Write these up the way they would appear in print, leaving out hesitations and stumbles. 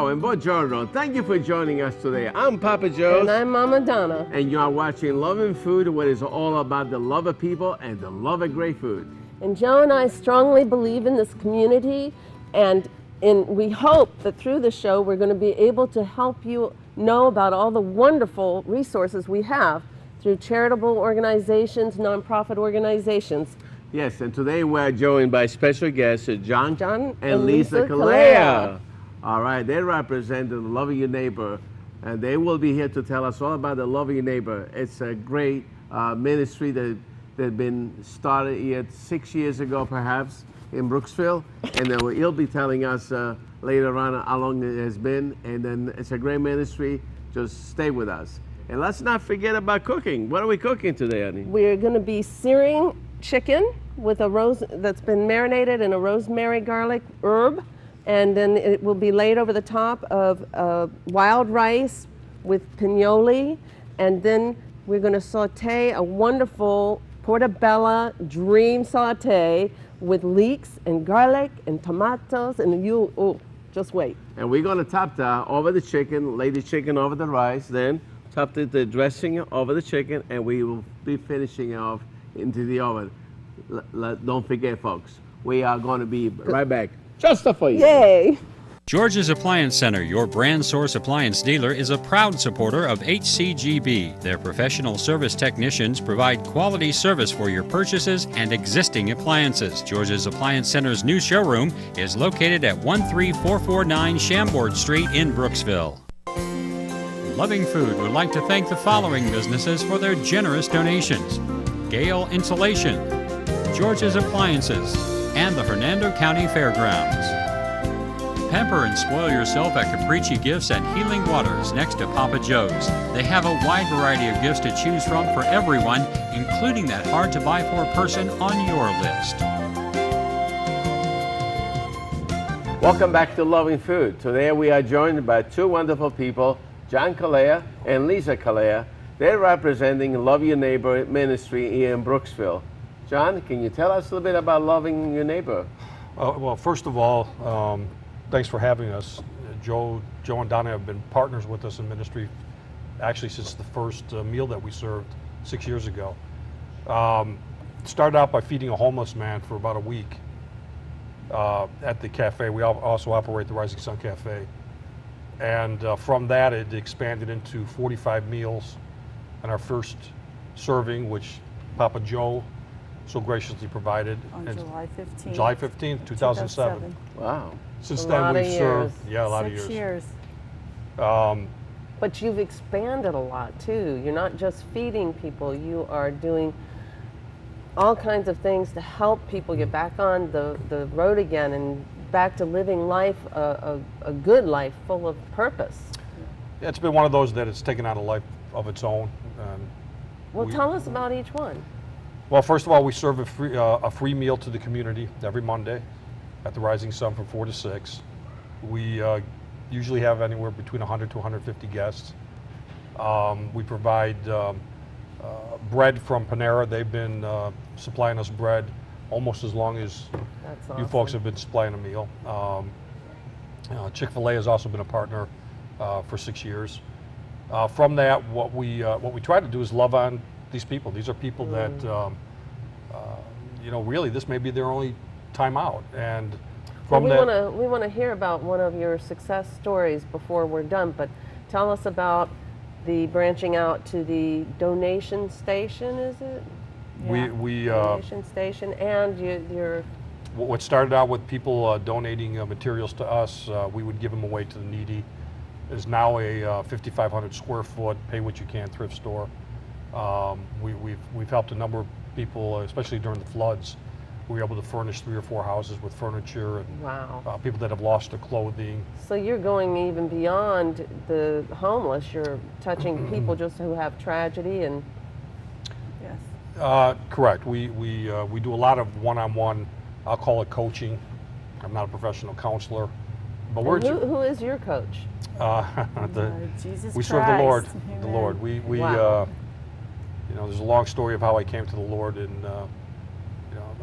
Ciao and buongiorno. Thank you for joining us today. I'm Papa Joe. And I'm Mama Donna. And you are watching Loving Food, where it's all about the love of people and the love of great food. And Joe and I strongly believe in this community, and we hope that through the show we're going to be able to help you know about all the wonderful resources we have through charitable organizations, nonprofit organizations. Yes, and today we're joined by special guests John and Lisa Kalea. Kalea. All right, they represent the Loving Your Neighbor, and they will be here to tell us all about the Loving Your Neighbor. It's a great ministry that been started here 6 years ago, perhaps, in Brooksville, and then he'll be telling us later on how long it has been, and then it's a great ministry. Just stay with us. And let's not forget about cooking. What are we cooking today, honey? We're going to be searing chicken with a rose that's been marinated in a rosemary garlic herb, and then it will be laid over the top of wild rice with pinoli, and then we're going to saute a wonderful portobello dream saute with leeks and garlic and tomatoes, and just wait. And we're going to top that over the chicken, lay the chicken over the rice, then top the dressing over the chicken, and we will be finishing off into the oven. Don't forget, folks, we are going to be right back just for you. Yay! George's Appliance Center, your brand source appliance dealer, is a proud supporter of HCGB. Their professional service technicians provide quality service for your purchases and existing appliances. George's Appliance Center's new showroom is located at 13449 Chambord Street in Brooksville. Loving Food would like to thank the following businesses for their generous donations: Gale Insulation, George's Appliances, and the Hernando County Fairgrounds. Pamper and spoil yourself at Capricci Gifts and Healing Waters next to Papa Joe's. They have a wide variety of gifts to choose from for everyone, including that hard-to-buy-for person on your list. Welcome back to Loving Food. Today we are joined by two wonderful people, John Kalea and Lisa Kalea. They're representing Love Your Neighbor Ministry here in Brooksville. John, can you tell us a little bit about Loving Your Neighbor? Well, first of all, thanks for having us. Joe and Donna have been partners with us in ministry actually since the first meal that we served 6 years ago. Started out by feeding a homeless man for about a week at the cafe. We also operate the Rising Sun Cafe. And from that, it expanded into 45 meals. And our first serving, which Papa Joe so graciously provided. On July 15th. July 15th, 2007. Wow. Since then we've served, a lot of 6 years. But you've expanded a lot too. You're not just feeding people, you are doing all kinds of things to help people get back on the road again and back to living life, a good life full of purpose. Yeah, it's been one of those that it's taken on a life of its own. Well, tell us about each one. Well, first of all, we serve a free meal to the community every Monday at the Rising Sun from 4 to 6. We usually have anywhere between 100 to 150 guests. We provide bread from Panera. They've been supplying us bread almost as long as you folks have been supplying a meal. Chick-fil-A has also been a partner for 6 years. From that, what we try to do is love on these people. These are people that, really this may be their only time out. And from we want to hear about one of your success stories before we're done, but tell us about the branching out to the donation station, is it? Yeah. Donation station, and your... What started out with people donating materials to us, we would give them away to the needy. Is now a 5,500 square foot, pay what you can thrift store. We've helped a number of people, especially during the floods. We were able to furnish 3 or 4 houses with furniture, and wow. People that have lost their clothing. So you're going even beyond the homeless. You're touching people just who have tragedy and... Yes. Correct. We do a lot of one-on-one, I'll call it coaching. I'm not a professional counselor. But who is your coach? Jesus we Christ. serve the Lord. Amen. The Lord. Wow. There's a long story of how I came to the Lord, and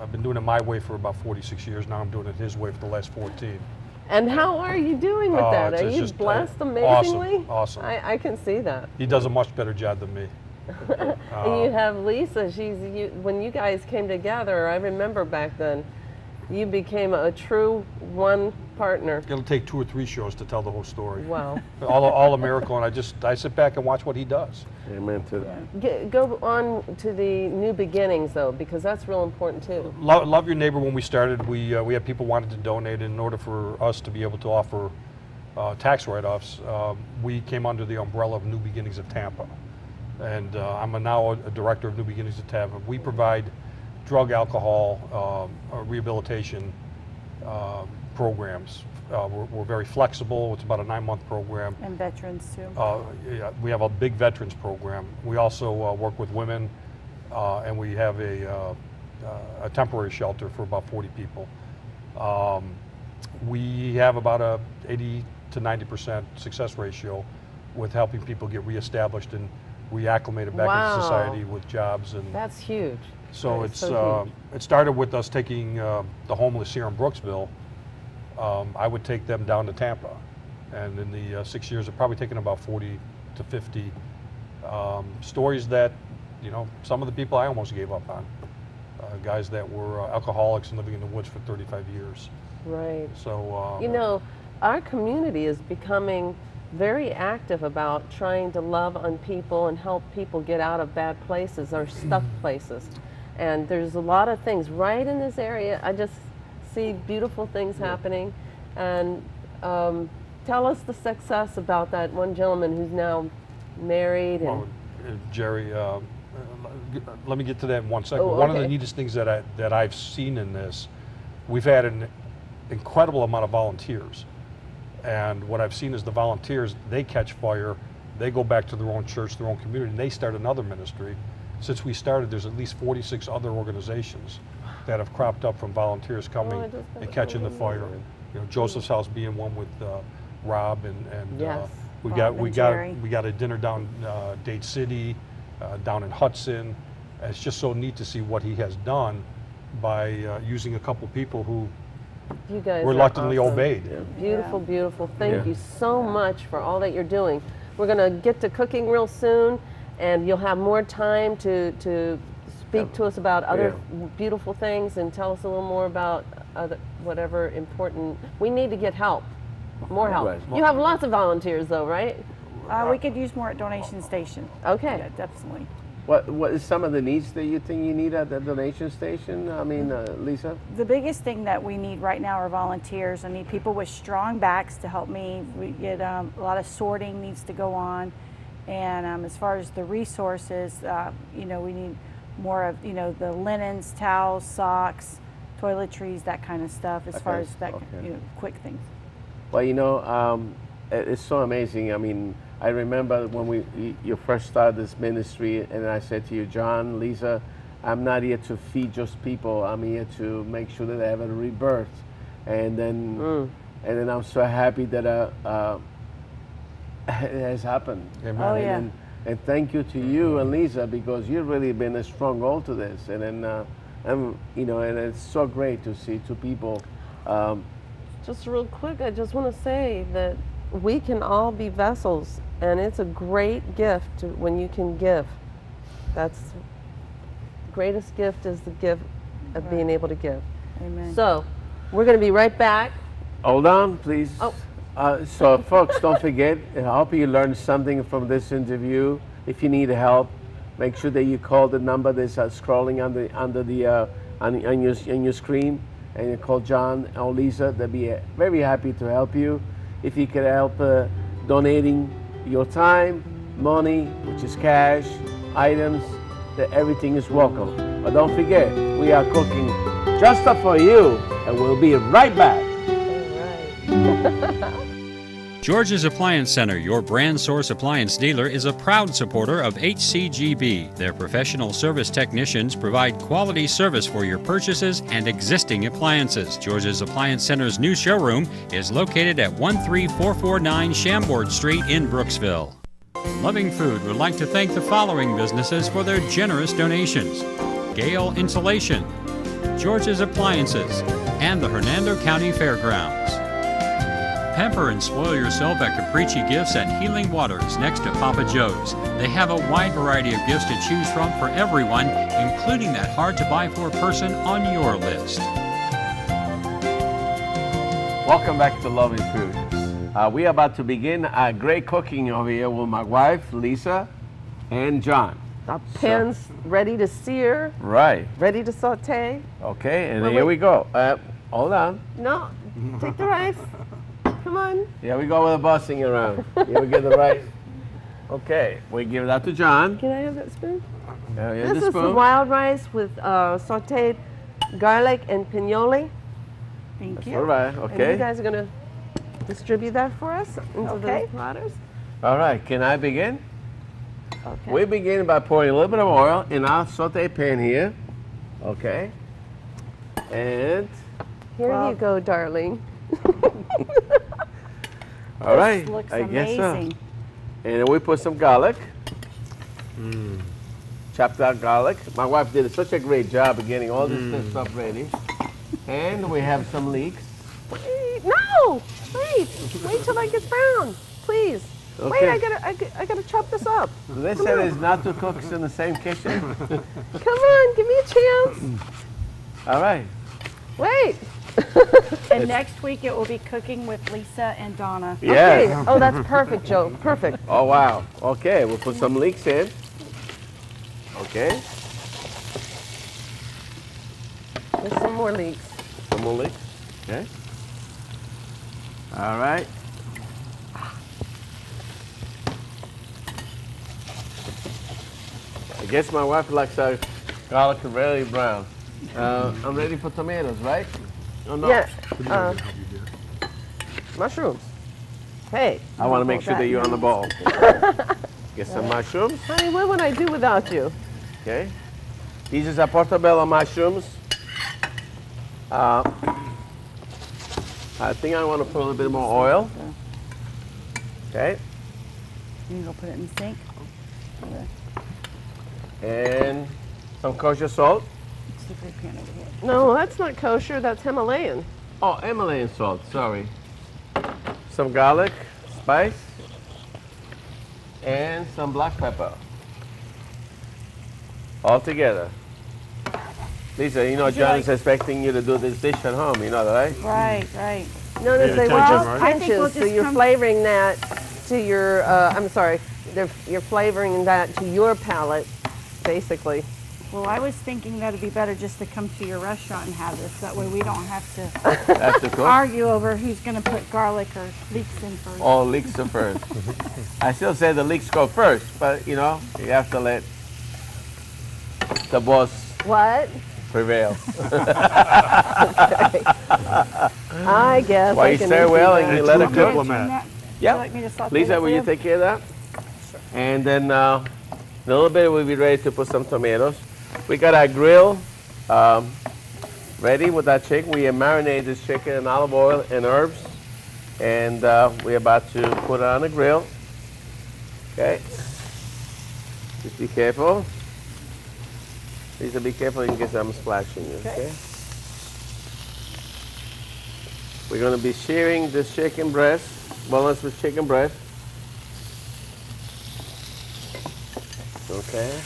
I've been doing it my way for about 46 years. Now I'm doing it His way for the last 14. And how are you doing with that? it's Are you just, blessed awesome, amazingly? awesome. I can see that. He does a much better job than me. And you have Lisa. When you guys came together, I remember back then, you became a true one partner. It'll take 2 or 3 shows to tell the whole story. Wow. all a miracle, and I sit back and watch what he does. Amen to that. Go on to the new beginnings, though, because that's real important too. Love Your Neighbor, when we started, we had people wanted to donate. In order for us to be able to offer tax write-offs, we came under the umbrella of New Beginnings of Tampa. And I'm now a director of New Beginnings of Tampa. We provide drug, alcohol, rehabilitation programs. We're very flexible. It's about a 9-month program. And veterans too. Yeah, we have a big veterans program. We also work with women, and we have a temporary shelter for about 40 people. We have about a 80 to 90% success ratio with helping people get reestablished and reacclimated back into society with jobs. And that's huge. so That is it's so huge. it started with us taking the homeless here in Brooksville. I would take them down to Tampa, and in the 6 years, I've probably taken about 40 to 50 stories that, you know, some of the people I almost gave up on, guys that were alcoholics and living in the woods for 35 years. Right. So You know, our community is becoming very active about trying to love on people and help people get out of bad places or stuck places. And there's a lot of things right in this area. I just see beautiful things happening. And tell us the success about that one gentleman who's now married. And well, Jerry, let me get to that in 1 second. Oh, One of the okay. neatest things that I've seen in this, we've had an incredible amount of volunteers. And what I've seen is the volunteers, they catch fire, they go back to their own church, their own community, and they start another ministry. Since we started, there's at least 46 other organizations that have cropped up from volunteers coming and catching the fire. You know, Joseph's House being one with Rob and Yes. we Bob and Jerry. got a dinner down Dade City, down in Hudson. And it's just so neat to see what he has done by using a couple people who you guys are reluctantly awesome. obeyed. Beautiful, Yeah. beautiful. Thank Yeah. you so much for all that you're doing. We're going to get to cooking real soon, and you'll have more time to speak to us about other beautiful things and tell us a little more about whatever important. We need to get help, more help. Right. You have lots of volunteers, though, right? We could use more at donation station. Okay. Yeah, definitely. What is some of the needs that you think you need at the donation station? I mean, Lisa? The biggest thing that we need right now are volunteers. I need people with strong backs to help me. We get a lot of sorting needs to go on, and as far as the resources, you know, we need more of, you know, the linens, towels, socks, toiletries, that kind of stuff. As far as that, you know, quick things. Well, you know, it's so amazing. I mean, I remember when you first started this ministry, and I said to you, John, Lisa, I'm not here to feed just people. I'm here to make sure that they have a rebirth. And then I'm so happy that it has happened. Amen. Oh, yeah. And thank you to you and Lisa, because you've really been a stronghold to this. And then, you know, and it's so great to see two people. Just real quick, I just want to say that we can all be vessels, and it's a great gift when you can give. That's greatest gift is the gift of being able to give. Amen. So we're going to be right back. Hold on, please. Oh. So, folks, don't forget, I hope you learned something from this interview. If you need help, make sure that you call the number that's scrolling on your screen, and you call John or Lisa. They'll be very happy to help you. If you can help donating your time, money, which is cash, items, that everything is welcome. But don't forget, we are cooking just up for you, and we'll be right back. George's Appliance Center, your brand source appliance dealer, is a proud supporter of HCGB. Their professional service technicians provide quality service for your purchases and existing appliances. George's Appliance Center's new showroom is located at 13449 Chambord Street in Brooksville. Loving Food would like to thank the following businesses for their generous donations: Gale Insulation, George's Appliances, and the Hernando County Fairgrounds. Pamper and spoil yourself at Capricci Gifts at Healing Waters next to Papa Joe's. They have a wide variety of gifts to choose from for everyone, including that hard-to-buy-for person on your list. Welcome back to Loving Food. We are about to begin great cooking over here with my wife, Lisa, and John. Our pan's ready to sear, Right. ready to saute. Okay, and Wait, here wait. we go. Hold on. No, take the rice. Come on. Here we go with the bossing around. Here we get the rice. Okay, we give that to John. Can I have that spoon? Here's This the is the spoon. wild rice with sauteed garlic and pinoli. Thank All you. right, And you okay. guys are going to distribute that for us into Okay. the platters. All right, can I begin? Okay. We begin by pouring a little bit of oil in our saute pan here. Okay. And, Here Well- you go, darling. all right, This looks I guess so. amazing. And then we put some garlic. Chopped out garlic. My wife did such a great job of getting all this stuff ready. And we have some leeks. Wait, no! Wait till that gets brown, please. Wait, Okay. I gotta chop this up. They said it's not two cooks in the same kitchen. Come on, give me a chance. All right. Wait. And next week it will be cooking with Lisa and Donna. Yeah. Okay. Oh, that's perfect, Joe. Perfect. Oh, wow. Okay, we'll put some leeks in. Okay. There's some more leeks. Some more leeks. Okay. All right. I guess my wife likes our garlic very brown. I'm ready for tomatoes, right? Oh, no. Yeah. Mushrooms. Hey. I want to make sure that you're on the ball. Get some mushrooms. Honey, what would I do without you? Okay. These are portobello mushrooms. I think I want to put a little bit more oil. Okay. You go put it in the sink. And some kosher salt. Stick your pan over here. No, that's not kosher. That's Himalayan. Oh, Himalayan salt, sorry. Some garlic, spice, and some black pepper. All together. Lisa, you know John is expecting you to do this dish at home, you know that, right? Right. Notice they were attention, just right? I think we'll pinches, so just you're come- flavoring that to your, I'm sorry, you're flavoring that to your palate, basically. Well, I was thinking that it'd be better just to come to your restaurant and have this. That way we don't have to That's the cook. argue over who's going to put garlic or leeks in first. All leeks are first. I still say the leeks go first, but you know, you have to let the boss What? prevail. I guess. Why I you can say easily well do and you that. let it Would cook? Diplomat. Would Yeah. you like me to saute Lisa, that will for you take care of that? And then a little bit we'll be ready to put some tomatoes. We got our grill ready with our chicken. We have marinated this chicken in olive oil and herbs. And we're about to put it on the grill. Okay. Just be careful. Lisa, be careful in case I'm splashing you, okay? We're going to be searing this chicken breast, boneless with chicken breast. Okay.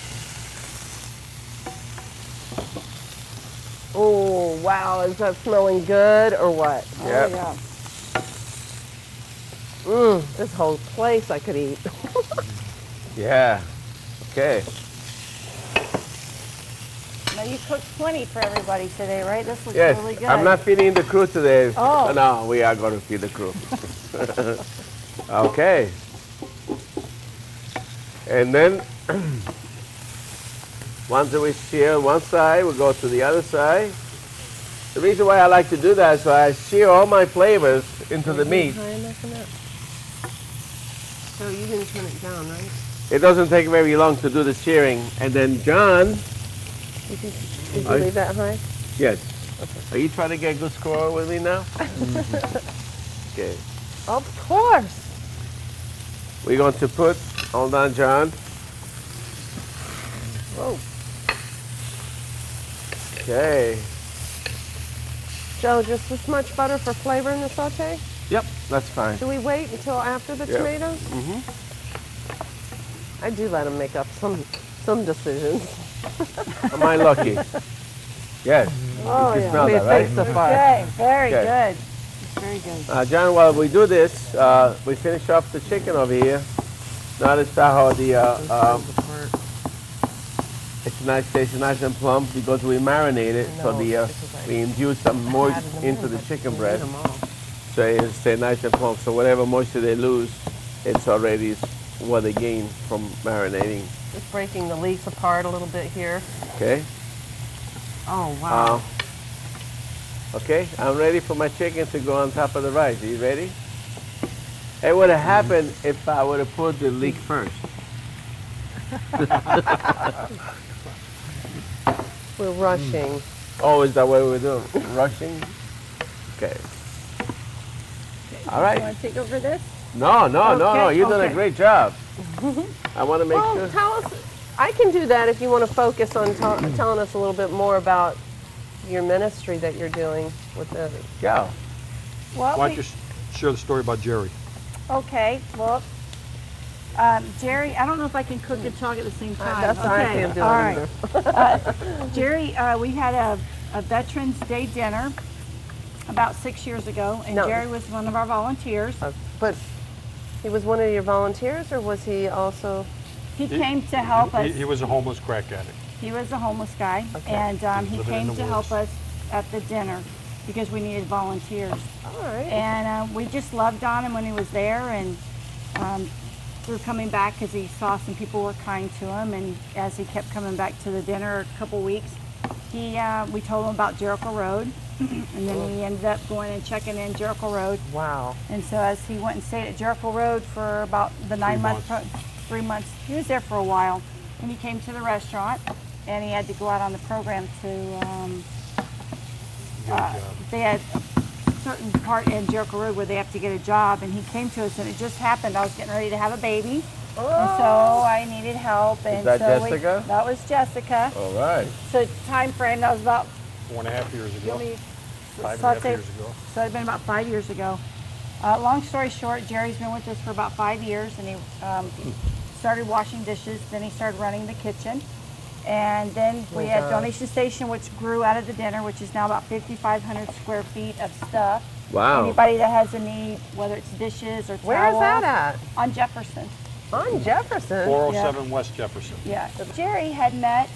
Oh, wow. Is that smelling good or what? Yep. Oh, yeah. This whole place I could eat. Yeah. Okay. Now you cooked plenty for everybody today, right? This looks Yes, really good. I'm not feeding the crew today. Oh. No, we are going to feed the crew. Okay. And then, once we sear one side, we go to the other side. The reason why I like to do that is so I sear all my flavors into the meat. High enough enough. So you didn't turn it down, right? It doesn't take very long to do the searing. And then John, Did you leave that high? yes. Are you trying to get a good score with me now? Okay. Of course. We're going to put, hold on, John. Whoa. Okay. Joe, just this much butter for flavor in the saute? Yep, that's fine. Do we wait until after the Yeah. tomatoes? I do let them make up some decisions. Am I lucky? Yes. Oh, you can smell What do you that, right? think so far? Okay, very Okay. good. Very good. John, while we do this, we finish off the chicken over here. Notice how it's nice, tastes nice and plump because we marinate it, so we infuse some moisture into the chicken breast, so it stay nice and plump. So whatever moisture they lose, it's already what they gain from marinating. Just breaking the leeks apart a little bit here. Okay. Oh, wow. Okay, I'm ready for my chicken to go on top of the rice. Are you ready? It would have happened if I would have put the leek first. We're rushing. Oh, is that what we're doing? Rushing? Okay. All You right. want to take over this? No. You're doing a Okay. great job. I want to make Well, sure. tell us, I can do that if you want to focus on telling us a little bit more about your ministry that you're doing with the. Yeah. Well, Why don't you share the story about Jerry? okay. Well, Jerry, I don't know if I can cook and talk at the same time. That's why I can't do it all right. either. Jerry, we had a Veterans Day dinner about 6 years ago, and No. Jerry was one of our volunteers. But he was one of your volunteers, or was he also? He came to help us. He was a homeless crack addict. He was a homeless guy, Okay. and he Living in came the to help woods. us at the dinner because we needed volunteers. All right. And we just loved on him when he was there, and we were coming back because he saw some people were kind to him, and as he kept coming back to the dinner a couple weeks, we told him about Jericho Road, and then he ended up going and checking in Jericho Road. Wow. And so as he went and stayed at Jericho Road for about the 9 months, 3 months, he was there for a while, and he came to the restaurant, and he had to go out on the program to, they had a certain part in Jericho Road where they have to get a job, and he came to us, and it just happened. I was getting ready to have a baby, and so I needed help. And that so Jessica? that was Jessica. All right. So time frame, that was about 4.5 years ago. 5.5 years ago. So it's been about 5 years ago. Long story short, Jerry's been with us for about 5 years, and he started washing dishes, then he started running the kitchen. And then we had donation station, which grew out of the dinner, which is now about 5,500 square feet of stuff. Wow. Anybody that has a need, whether it's dishes or towels. Where is that at? On Jefferson. On Jefferson. 407 West Jefferson. Yeah. Jerry had met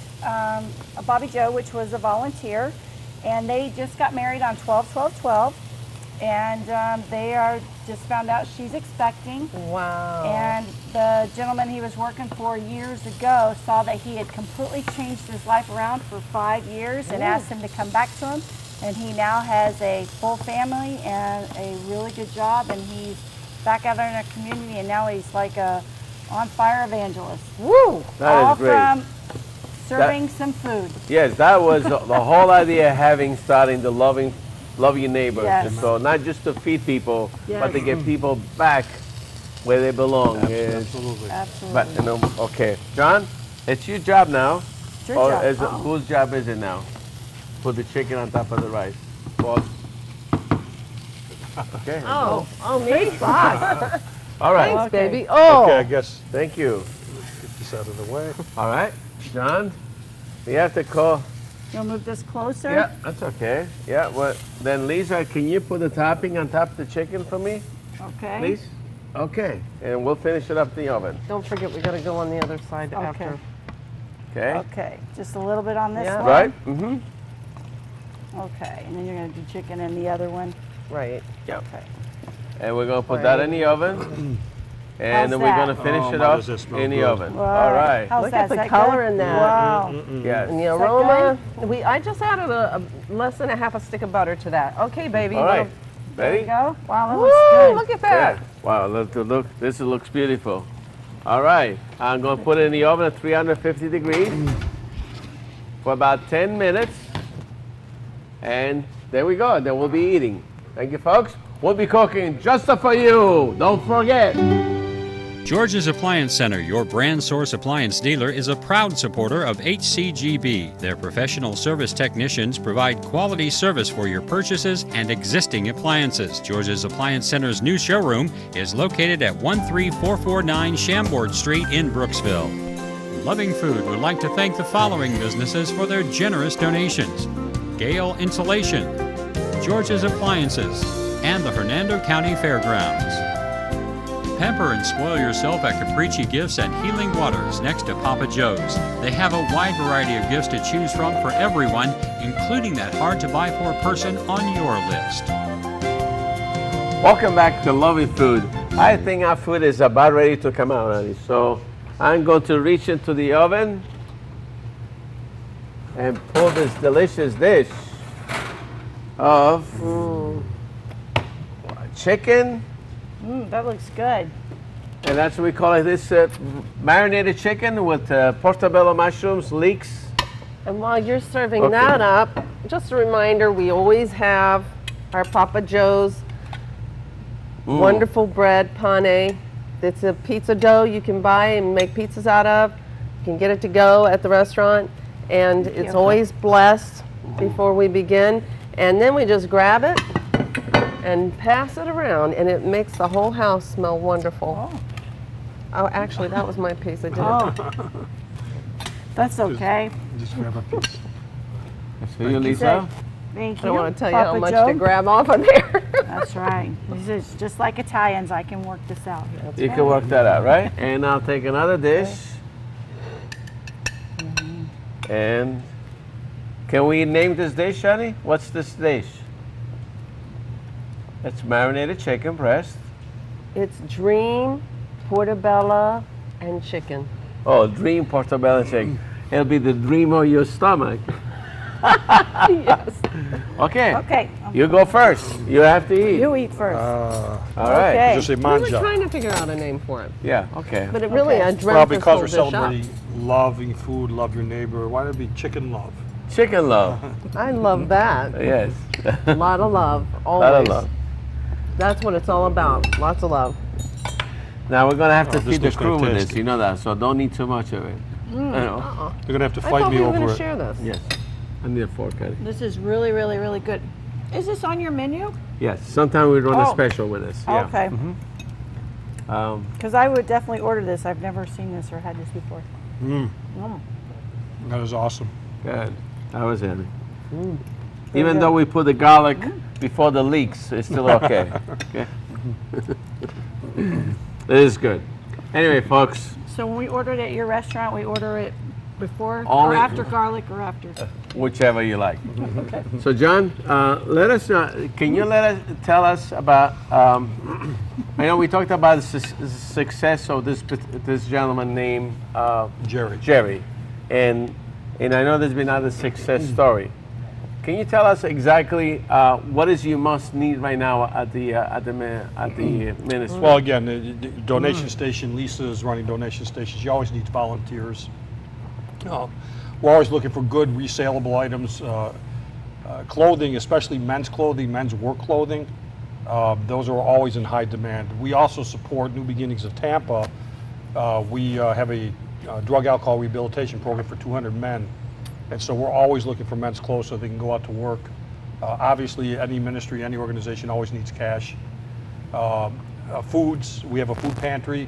Bobby Joe, which was a volunteer, and they just got married on 12/12/12, and they are just found out she's expecting. Wow. And the gentleman he was working for years ago saw that he had completely changed his life around for 5 years and asked him to come back to him. And he now has a full family and a really good job, and he's back out there in the community, and now he's like a on-fire evangelist. Woo! That is great. All from serving some food. Yes, that was the whole idea of starting the love your neighbor. Yes. So not just to feed people, but to Yes. get people back where they belong. Yes. Absolutely. Absolutely. But okay, John, it's your job now. It's your Or job. is it, whose job is it now? Put the chicken on top of the rice. Boss. Okay. Oh, me? Boss. All right. Thanks, Okay. baby. Oh. Okay, I guess Thank you. get this out of the way. All right, John. We have to call. You'll move this closer? Yeah, that's okay. Yeah. Well, then Lisa, can you put the topping on top of the chicken for me, Okay. please? Okay. And we'll finish it up in the oven. Don't forget, we got to go on the other side Okay. after. Okay. Okay. Just a little bit on this Yeah. one? Right. Mm-hmm. Okay. And then you're going to do chicken in the other one? Right. Yeah. Okay. And we're gonna put that in the oven, and How's then we're gonna that? finish Oh, it my, up does this smell in the good. oven. All right. How's Look that? at the Is that color good? in that. Wow. Yes. And the that aroma, I just added a less than a half a stick of butter to that. Okay, baby. All right. There you Ready? go. Wow, that Woo, looks good. look at that. Yeah. Wow. Look. This looks beautiful. All right. I'm gonna put it in the oven at 350 degrees for about 10 minutes, and there we go. Then we'll be eating. Thank you, folks. We'll be cooking just for you. Don't forget. George's Appliance Center, your brand source appliance dealer, is a proud supporter of HCGB. Their professional service technicians provide quality service for your purchases and existing appliances. George's Appliance Center's new showroom is located at 13449 Chambord Street in Brooksville. Loving Food would like to thank the following businesses for their generous donations: Gale Insulation, George's Appliances, and the Hernando County Fairgrounds. Pamper and spoil yourself at Capricci Gifts at Healing Waters next to Papa Joe's. They have a wide variety of gifts to choose from for everyone, including that hard-to-buy-for person on your list. Welcome back to Loving Food. I think our food is about ready to come out, honey. So I'm going to reach into the oven and pull this delicious dish of chicken. That looks good. And that's what we call it, this marinated chicken with portobello mushrooms, leeks. And while you're serving that up, just a reminder, we always have our Papa Joe's wonderful bread, pane. It's a pizza dough you can buy and make pizzas out of. You can get it to go at the restaurant. And it's always blessed before we begin. And then we just grab it and pass it around, and it makes the whole house smell wonderful. Oh, actually, that was my piece. I did it. That's okay. Just grab a piece. For you, Lisa. Thank you. I don't want to tell you Papa how much Joe. to grab off of there. That's right. This is just like Italians. I can work this out. You can work that out, right? And I'll take another dish. And can we name this dish, honey? What's this dish? It's marinated chicken breast. It's Dream, portobello, and chicken. Oh, dream portobello chicken. It'll be the dream of your stomach. Yes. Okay. Okay. You go first. You have to eat. You eat first. All right. Okay. Just say We were manja. trying to figure out a name for it, Yeah, okay. but it really, I Okay. dreamt Well, this because whole we're dish up. celebrating loving food, love your neighbor, why don't it be chicken love? Chicken love. I love that. Yes. A lot of love, A always. lot of love. That's what it's all about. Lots of love. Now we're going to have to Oh, this feed the looks crew with this, fantastic. you know that, so don't eat too much of it. You know. They're gonna have to I fight thought me we were over going to it. share this. Yes. I need a fork, honey. This is really, really, really good. Is this on your menu? Yes, sometimes we run a Oh. special with this. Yeah. Okay. Um, Because I would definitely order this. I've never seen this or had this before. That is awesome. good. That was it. Even though we put the garlic before the leeks, it's still okay. Okay. It is good. Anyway, folks, So when we order it at your restaurant, we order it before Only- or after garlic or after? whichever you like. So, John, let us. Can you tell us about? I know we talked about the success of this gentleman named Jerry. Jerry, and I know there's been other success story. Can you tell us exactly what is your most need right now at the ministry? Well, again, the donation station, Lisa is running donation stations. She always needs volunteers. We're always looking for good resaleable items, clothing, especially men's clothing, men's work clothing. Those are always in high demand. We also support New Beginnings of Tampa. We have a drug alcohol rehabilitation program for 200 men. And so we're always looking for men's clothes so they can go out to work. Obviously, any ministry, any organization always needs cash. Foods, we have a food pantry.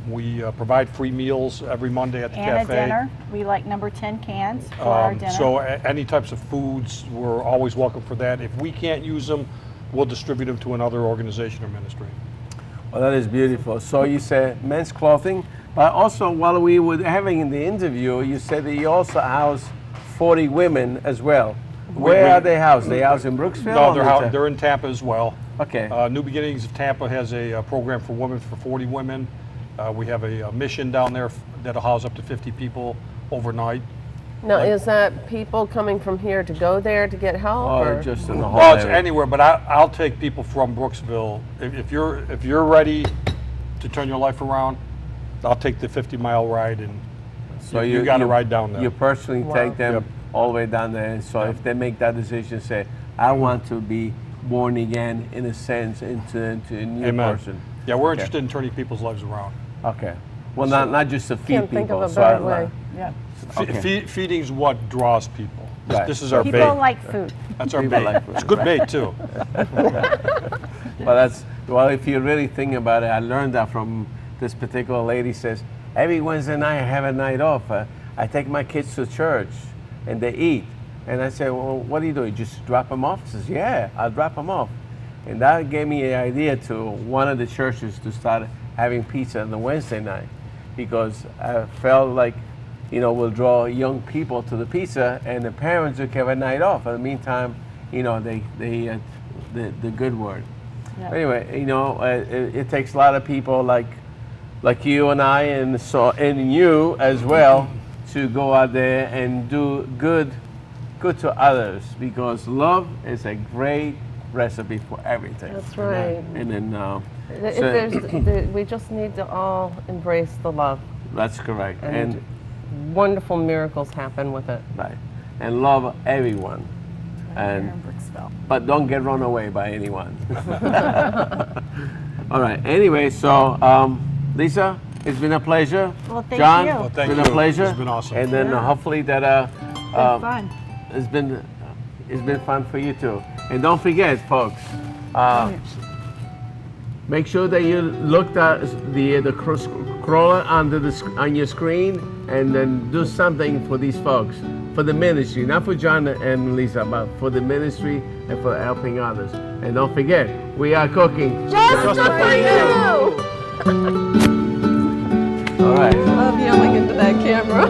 We provide free meals every Monday at the And cafe. a dinner. We like number 10 cans for our dinner. So any types of foods, we're always welcome for that. If we can't use them, we'll distribute them to another organization or ministry. Well, that is beautiful. So you said men's clothing, but also while we were having the interview, you said that you also house 40 women as well. Where are they housed? They housed in Brooksville? No, or they're in Tampa as well. Okay. New Beginnings of Tampa has a program for women for 40 women. We have a mission down there that'll house up to 50 people overnight. Now, is that people coming from here to go there to get help? Or just in the whole Well, it's area? anywhere, but I'll take people from Brooksville. If you're ready to turn your life around, I'll take the 50-mile ride, and So you got to ride down there. You personally take them Yep. all the way down there. And so if they make that decision, say, I want to be born again in a sense into a new Amen. person. Yeah, we're interested in turning people's lives around. Okay. Well, not just to feed Can't think people. of a so better way. Yeah. Okay. Feeding's what draws people. Right. This is our People bait. like food. That's our People bait. like food, It's good right. bait too. Well, if you really think about it, I learned that from this particular lady. Says every Wednesday night I have a night off. I take my kids to church and they eat. And I say, well, what do? You just drop them off? She says, yeah, I'll drop them off. And that gave me the idea to one of the churches to start having pizza on the Wednesday night, because I felt like, we'll draw young people to the pizza, and the parents will have a night off. In the meantime, they the good word. Yeah. Anyway, it takes a lot of people like you and I, and you as well, to go out there and do good to others, because love is a great recipe for everything. That's right. And then We just need to all embrace the love, that's correct. and wonderful miracles happen with it. Right. And love everyone. Here in Brooksville. But don't get run away by anyone. All right. Anyway, so Lisa, it's been a pleasure. Well, thank John, you. Well, it's thank been you. a pleasure. It's been awesome. And then Yeah. hopefully that Fun. it's been fun for you too. And don't forget, folks. Make sure that you look at the scroller on your screen, and then do something for these folks, for the ministry, not for John and Lisa, but for the ministry and for helping others. And don't forget, we are cooking Just for you! All right. Love yelling into that camera.